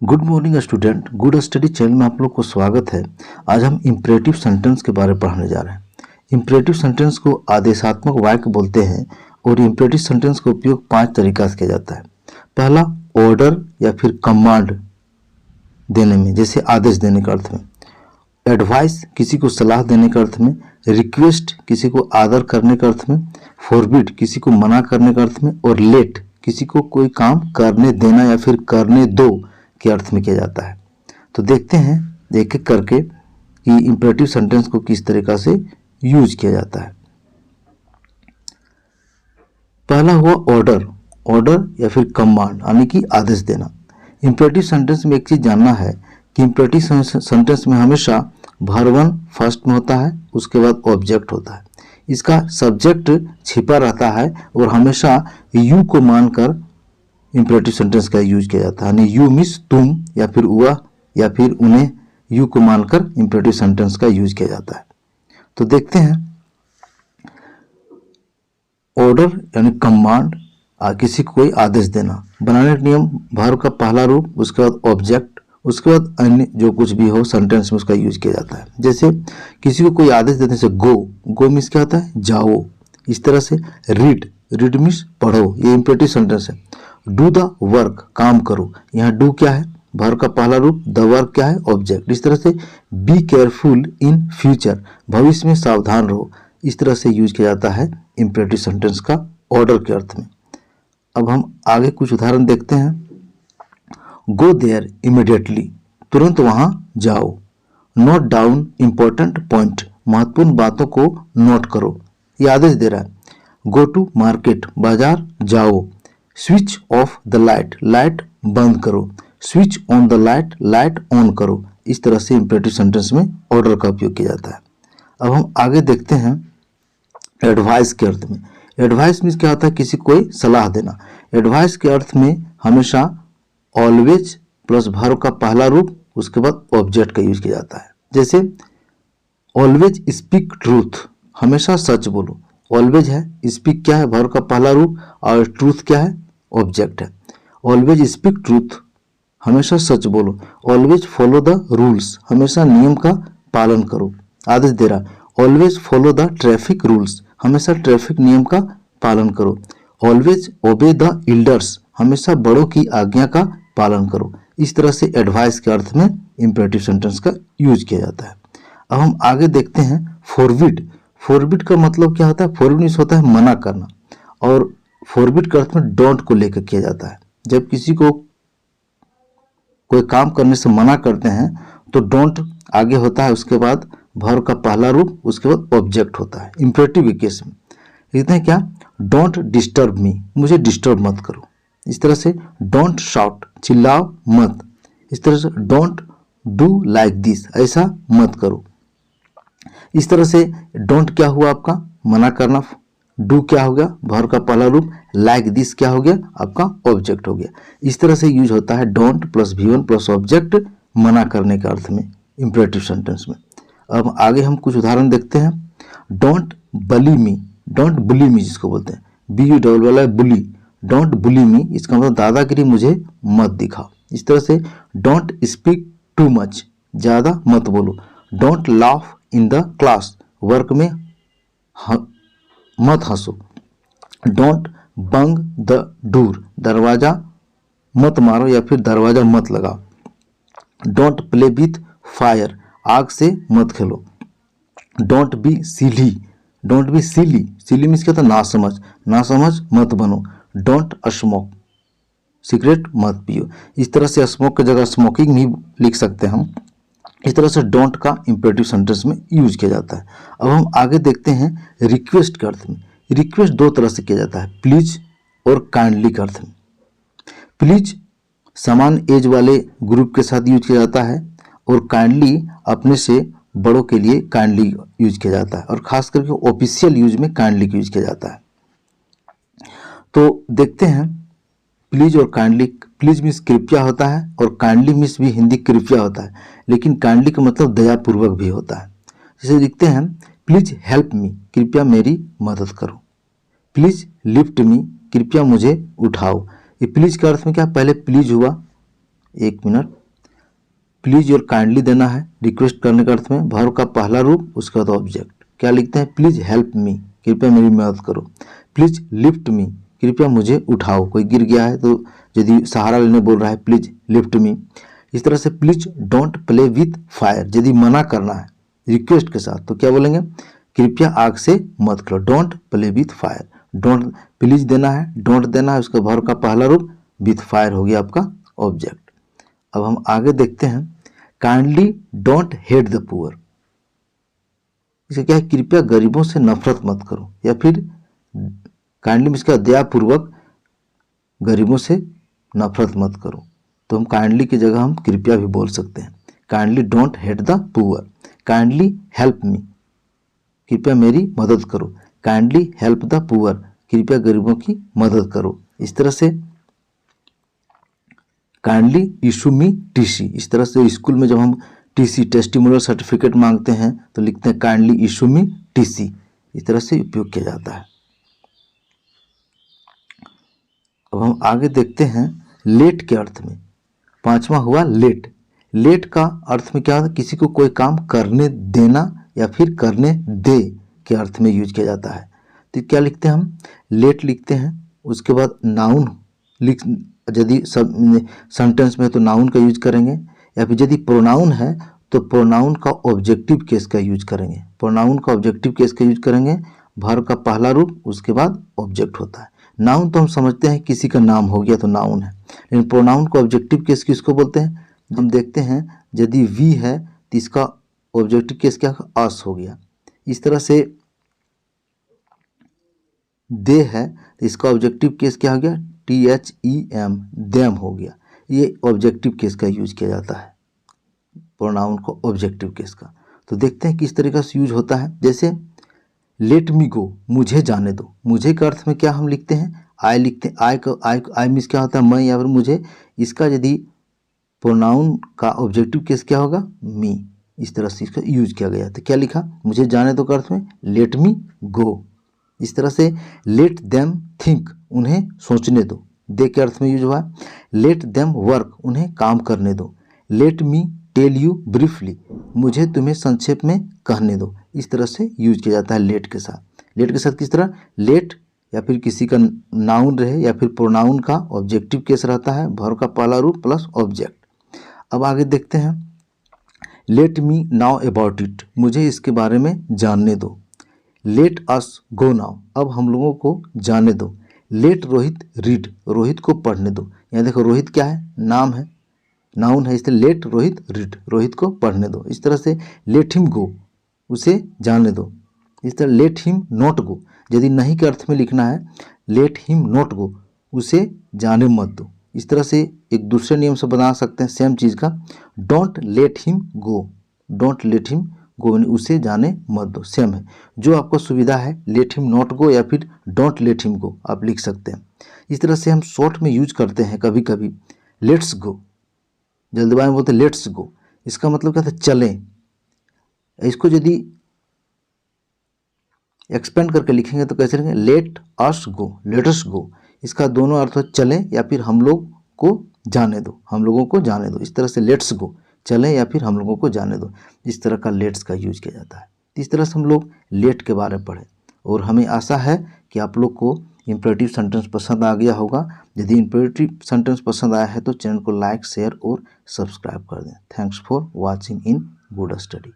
Good morning student. Good study channel में आप लोग को स्वागत है। आज हम इम्परेटिव सेंटेंस के बारे में पढ़ने जा रहे हैं। इम्परेटिव सेंटेंस को आदेशात्मक वाक्य बोलते हैं और इम्परेटिव सेंटेंस का उपयोग 5 तरीका से किया जाता है। पहला, ऑर्डर या फिर कमांड देने में, जैसे आदेश देने के अर्थ में। एडवाइस, किसी को सलाह देने के अर्थ में। रिक्वेस्ट, किसी को आदर करने के अर्थ में। फॉरबिड, किसी को मना करने के अर्थ में। और लेट, किसी को कोई काम करने देना या फिर करने दो के अर्थ में किया जाता है। तो देखते हैं एक एक करके कि इंपरेटिव सेंटेंस को किस तरीका से यूज किया जाता है। पहला हुआ ऑर्डर। ऑर्डर या फिर कमांड यानी कि आदेश देना। इंपरेटिव सेंटेंस में एक चीज जानना है कि इंपरेटिव सेंटेंस में हमेशा वर्ब 1 फर्स्ट में होता है, उसके बाद ऑब्जेक्ट होता है। इसका सब्जेक्ट छिपा रहता है और हमेशा यू को मानकर इंपरेटिव सेंटेंस का यूज किया जाता है। यानी यू मीन्स तुम या फिर वह या फिर उन्हें, यू को मानकर इंपरेटिव सेंटेंस का यूज किया जाता है। तो देखते हैं, ऑर्डर यानी कमांड, किसी को कोई आदेश देना। बनाने का नियम, वर्ब का पहला रूप, उसके बाद ऑब्जेक्ट, उसके बाद अन्य जो कुछ भी हो सेंटेंस में उसका यूज किया जाता है। जैसे किसी को कोई आदेश देने से गो, गो मीन्स क्या होता है, जाओ। इस तरह से रीड, रीड मीन्स पढ़ो, ये इंपरेटिव सेंटेंस है। डू द वर्क, काम करो, यहाँ डू क्या है, वर्ब का पहला रूप, द वर्क क्या है, ऑब्जेक्ट। इस तरह से बी केयरफुल इन फ्यूचर, भविष्य में सावधान रहो। इस तरह से यूज किया जाता है इंपरेटिव सेंटेंस का ऑर्डर के अर्थ में। अब हम आगे कुछ उदाहरण देखते हैं। गो देयर इमीडिएटली, तुरंत वहां जाओ। नोट डाउन इंपॉर्टेंट पॉइंट, महत्वपूर्ण बातों को नोट करो, ये आदेश दे रहा है। गो टू मार्केट, बाजार जाओ। Switch off the light, light बंद करो। Switch on the light, light on करो। इस तरह से इंपरेटिव सेंटेंस में ऑर्डर का उपयोग किया जाता है। अब हम आगे देखते हैं एडवाइस के अर्थ में। एडवाइस मीन्स क्या होता है, किसी को कोई सलाह देना। एडवाइस के अर्थ में हमेशा ऑलवेज प्लस वर्ब का पहला रूप, उसके बाद ऑब्जेक्ट का यूज किया जाता है। जैसे ऑलवेज स्पीक ट्रूथ, हमेशा सच बोलो। ऑलवेज है, स्पीक क्या है, वर्ब का पहला रूप, और ट्रूथ क्या है, ऑब्जेक्ट है। ऑलवेज स्पीक ट्रूथ, हमेशा सच बोलो। ऑलवेज फॉलो द रूल्स, हमेशा नियम का पालन करो। आदेश दे रहा, always follow the traffic rules, हमेशा ट्रैफिक नियम का पालन करो। ऑलवेज ओबे द एल्डर्स, हमेशा बड़ों की आज्ञा का पालन करो। इस तरह से एडवाइस के अर्थ में इंपरेटिव सेंटेंस का यूज किया जाता है। अब हम आगे देखते हैं फॉरबिड। फॉरबिड का मतलब क्या होता है, फॉरबिड होता है मना करना, और फॉरबिड के अर्थ में डोंट को लेकर किया जाता है। जब किसी को कोई काम करने से मना करते हैं तो डोंट आगे होता है, उसके बाद वर्ब का पहला रूप, उसके बाद ऑब्जेक्ट होता है। इंपरेटिव के केस में लिखते हैं क्या, डोंट डिस्टर्ब मी, मुझे डिस्टर्ब मत करो। इस तरह से डोंट शाउट, चिल्लाओ मत। इस तरह से डोंट डू लाइक दिस, ऐसा मत करो। इस तरह से डोंट क्या हुआ आपका, मना करना। डू क्या हो गया, वर्ब का पहला रूप। लाइक दिस क्या हो गया, आपका ऑब्जेक्ट हो गया। इस तरह से यूज होता है don't plus V1 plus object, मना करने के अर्थ में इंपरेटिव सेंटेंस में। अब आगे हम कुछ उदाहरण देखते हैं। डोंट बली मी, डोंट बुली मी जिसको बोलते हैं, BU बुली, डोंट बुली मी, इसका मतलब दादागिरी मुझे मत दिखाओ। इस तरह से डोंट स्पीक टू मच, ज्यादा मत बोलो। Don't laugh in the class, work में मत हंसो। डोंट बंग द डोर, दरवाजा मत मारो या फिर दरवाजा मत लगाओ। डोंट प्ले विथ फायर, आग से मत खेलो। Don't be silly, don't be silly, silly means क्या होता है, नासमझ, नासमझ मत बनो। डोंट स्मोक, सिगरेट मत पियो। इस तरह से स्मोक की जगह स्मोकिंग भी लिख सकते हैं हम। इस तरह से डोंट का इंपरेटिव सेंटेंस में यूज किया जाता है। अब हम आगे देखते हैं रिक्वेस्ट के अर्थ में। रिक्वेस्ट दो तरह से किया जाता है, प्लीज और काइंडली के अर्थ में। प्लीज समान एज वाले ग्रुप के साथ यूज किया जाता है, और काइंडली अपने से बड़ों के लिए काइंडली यूज किया जाता है, और खास करके ऑफिशियल यूज में काइंडली यूज किया जाता है। तो देखते हैं प्लीज और काइंडली। प्लीज मीन्स कृपया होता है, और काइंडली मीन्स भी हिंदी कृपया होता है, लेकिन काइंडली का मतलब दयापूर्वक भी होता है। जैसे लिखते हैं, प्लीज हेल्प मी, कृपया मेरी मदद करो। प्लीज लिफ्ट मी, कृपया मुझे उठाओ। ये प्लीज के अर्थ में क्या, पहले प्लीज हुआ, एक मिनट। प्लीज और काइंडली देना है रिक्वेस्ट करने के अर्थ में, वर्ब का पहला रूप, उसके बाद ऑब्जेक्ट। क्या लिखते हैं? प्लीज हेल्प मी, कृपया मेरी मदद करो। प्लीज लिफ्ट मी, कृपया मुझे उठाओ। कोई गिर गया है तो यदि सहारा लेने बोल रहा है, प्लीज लिफ्ट मी। इस तरह से please don't play with fire, यदि मना करना है रिक्वेस्ट के साथ तो क्या बोलेंगे? कृपया आग से मत खेलो, don't play with fire. Don't, please देना है, डोंट देना है, उसका वर्ब का पहला रूप, विथ फायर हो गया आपका ऑब्जेक्ट। अब हम आगे देखते हैं, kindly don't hate the poor. इसे क्या है? कृपया गरीबों से नफरत मत करो, या फिर काइंडली में इसका दयापूर्वक गरीबों से नफरत मत करो। तो हम काइंडली की जगह हम कृपया भी बोल सकते हैं। Kindly don't hate the poor, kindly help me, कृपया मेरी मदद करो। काइंडली हेल्प द पुअर, कृपया गरीबों की मदद करो। इस तरह से काइंडली इशू मी टीसी, इस तरह से स्कूल में जब हम टीसी टेस्टिमोनियल सर्टिफिकेट मांगते हैं तो लिखते हैं काइंडली इशू मी टीसी। इस तरह से उपयोग किया जाता है। अब हम आगे देखते हैं लेट के अर्थ में। पांचवा हुआ लेट। लेट का अर्थ में क्या होता है? किसी को कोई काम करने देना या फिर करने दे के अर्थ में यूज किया जाता है। तो क्या लिखते हैं हम? लेट लिखते हैं, उसके बाद नाउन लिख, यदि सब सेंटेंस में है तो नाउन का यूज करेंगे, या फिर यदि प्रोनाउन है तो प्रोनाउन का ऑब्जेक्टिव केस का यूज करेंगे। प्रोनाउन का ऑब्जेक्टिव केस का यूज करेंगे, वर्ब का पहला रूप, उसके बाद ऑब्जेक्ट होता है। नाउन तो हम समझते हैं किसी का नाम हो गया तो नाउन है, लेकिन प्रोनाउन का ऑब्जेक्टिव केस किसको बोलते हैं? हम देखते हैं यदि वी है तो इसका ऑब्जेक्टिव केस क्या? अस हो गया। इस तरह से दे है तो इसका ऑब्जेक्टिव केस क्या हो गया? THEM, देम हो गया। ये ऑब्जेक्टिव केस का यूज किया जाता है, प्रोनाउन को ऑब्जेक्टिव केस का। तो देखते हैं किस तरीके से यूज होता है। जैसे लेट मी गो, मुझे जाने दो। मुझे के अर्थ में क्या हम लिखते हैं? आई लिखते हैं। आई मीन्स क्या होता है? मैं या फिर मुझे। इसका यदि प्रोनाउन का ऑब्जेक्टिव केस क्या होगा? मी। इस तरह से इसका यूज किया गया। तो क्या लिखा? मुझे जाने दो के अर्थ में लेट मी गो। इस तरह से लेट देम थिंक, उन्हें सोचने दो, दे के अर्थ में यूज हुआ। लेट देम वर्क, उन्हें काम करने दो। Let me tell you briefly, मुझे तुम्हें संक्षेप में कहने दो। इस तरह से यूज किया जाता है लेट के साथ। लेट के साथ किस तरह? लेट या फिर किसी का नाउन रहे या फिर प्रोनाउन का ऑब्जेक्टिव केस रहता है, वर्ब का पहला रूप प्लस ऑब्जेक्ट। अब आगे देखते हैं, let me now about it, मुझे इसके बारे में जानने दो। लेट अस गो नाउ, अब हम लोगों को जाने दो। लेट रोहित रीड, रोहित को पढ़ने दो। यहाँ देखो रोहित क्या है? नाम है, नाउन है, इसलिए लेट रोहित रीड, रोहित को पढ़ने दो। इस तरह से लेट हिम गो, उसे जाने दो। इस तरह लेट हिम नॉट गो, यदि नहीं के अर्थ में लिखना है लेट हिम नॉट गो, उसे जाने मत दो। इस तरह से एक दूसरे नियम से बना सकते हैं सेम चीज़ का, don't let him go, don't let him go, उसे जाने मत दो। सेम है, जो आपको सुविधा है, लेट हिम नॉट गो या फिर डोंट लेट हिम गो आप लिख सकते हैं। इस तरह से हम शॉर्ट में यूज करते हैं कभी कभी लेट्स गो, जल्दबाजी में बोलते हैं लेट्स गो, इसका मतलब क्या था? चलें। इसको यदि एक्सपेंड करके लिखेंगे तो कैसे लिखेंगे? लेट अस गो, लेट अस गो, इसका दोनों अर्थ चलें या फिर हम लोग को जाने दो, हम लोगों को जाने दो। इस तरह से लेट्स गो, चलें या फिर हम लोगों को जाने दो, इस तरह का लेट्स का यूज किया जाता है। इस तरह से हम लोग लेट के बारे में पढ़े, और हमें आशा है कि आप लोग को इंपरेटिव सेंटेंस पसंद आ गया होगा। यदि इंपरेटिव सेंटेंस पसंद आया है तो चैनल को लाइक, शेयर और सब्सक्राइब कर दें। Thanks for watching in good study.